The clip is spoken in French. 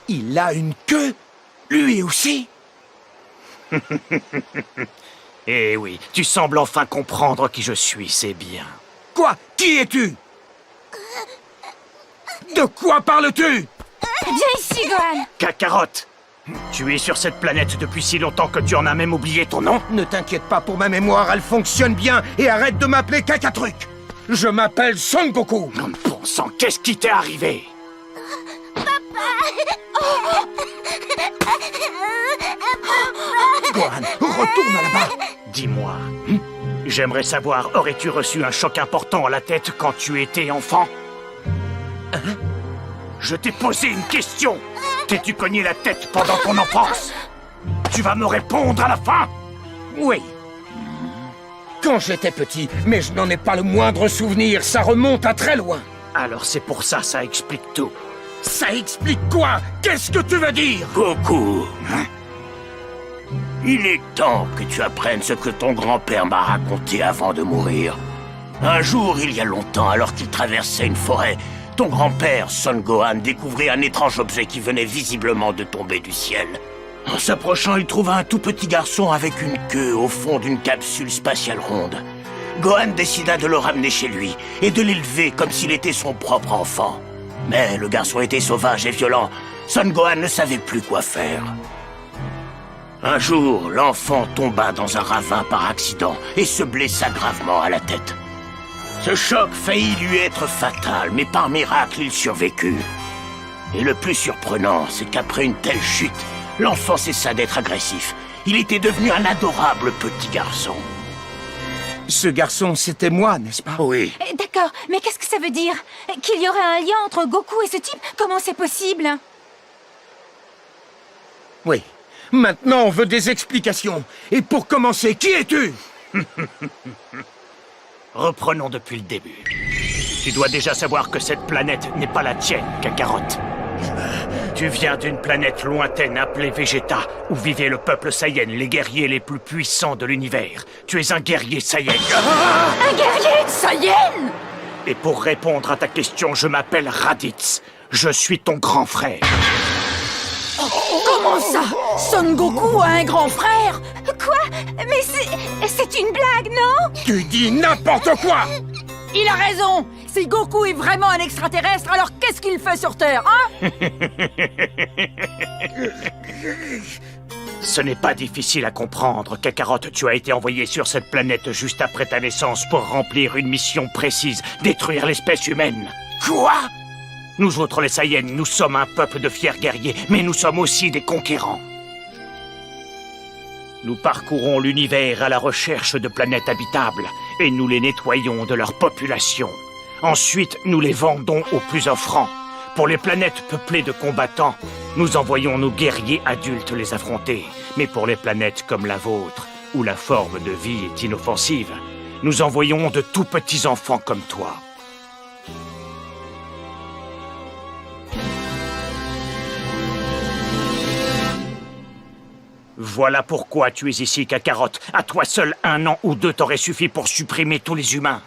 Il a une queue? Lui aussi? Eh oui, tu sembles enfin comprendre qui je suis, c'est bien. Quoi? Qui es-tu? De quoi parles-tu? Viens ici, Gohan. Kakarot, tu es sur cette planète depuis si longtemps que tu en as même oublié ton nom? Ne t'inquiète pas pour ma mémoire, elle fonctionne bien et arrête de m'appeler Kakatruc. Je m'appelle Son Goku. Bon sang, qu'est-ce qui t'est arrivé? Gohan, retourne là-bas. Dis-moi, j'aimerais savoir, aurais-tu reçu un choc important à la tête quand tu étais enfant? Je t'ai posé une question. T'es-tu cogné la tête pendant ton enfance? Tu vas me répondre à la fin? Oui. Quand j'étais petit, mais je n'en ai pas le moindre souvenir, ça remonte à très loin. Alors c'est pour ça, ça explique tout. Ça explique quoi? Qu'est-ce que tu veux dire? Goku, il est temps que tu apprennes ce que ton grand-père m'a raconté avant de mourir. Un jour, il y a longtemps, alors qu'il traversait une forêt, ton grand-père, Son Gohan, découvrit un étrange objet qui venait visiblement de tomber du ciel. En s'approchant, il trouva un tout petit garçon avec une queue au fond d'une capsule spatiale ronde. Gohan décida de le ramener chez lui et de l'élever comme s'il était son propre enfant. Mais le garçon était sauvage et violent. Son Gohan ne savait plus quoi faire. Un jour, l'enfant tomba dans un ravin par accident et se blessa gravement à la tête. Ce choc faillit lui être fatal, mais par miracle, il survécut. Et le plus surprenant, c'est qu'après une telle chute, l'enfant cessa d'être agressif. Il était devenu un adorable petit garçon. Ce garçon, c'était moi, n'est-ce pas? Oui. D'accord, mais qu'est-ce que ça veut dire? Qu'il y aurait un lien entre Goku et ce type? Comment c'est possible? Oui. Maintenant, on veut des explications. Et pour commencer, qui es-tu? Reprenons depuis le début. Tu dois déjà savoir que cette planète n'est pas la tienne, Kakarot. Tu viens d'une planète lointaine appelée Vegeta, où vivait le peuple Saiyan, les guerriers les plus puissants de l'univers. Tu es un guerrier Saiyan. Un guerrier Saiyan? Et pour répondre à ta question, je m'appelle Raditz. Je suis ton grand frère. Comment ça? Son Goku a un grand frère? Quoi? Mais c'est une blague, non? Tu dis n'importe quoi! Il a raison! Si Goku est vraiment un extraterrestre, alors qu'est-ce qu'il fait sur Terre, hein? Ce n'est pas difficile à comprendre, Kakarot. Tu as été envoyé sur cette planète juste après ta naissance pour remplir une mission précise, détruire l'espèce humaine. Quoi? Nous autres, les Saiyans, nous sommes un peuple de fiers guerriers, mais nous sommes aussi des conquérants. Nous parcourons l'univers à la recherche de planètes habitables, et nous les nettoyons de leur population. Ensuite, nous les vendons aux plus offrants. Pour les planètes peuplées de combattants, nous envoyons nos guerriers adultes les affronter. Mais pour les planètes comme la vôtre, où la forme de vie est inoffensive, nous envoyons de tout petits enfants comme toi. Voilà pourquoi tu es ici, Kakarot. À toi seul, 1 an ou 2 t'aurait suffi pour supprimer tous les humains.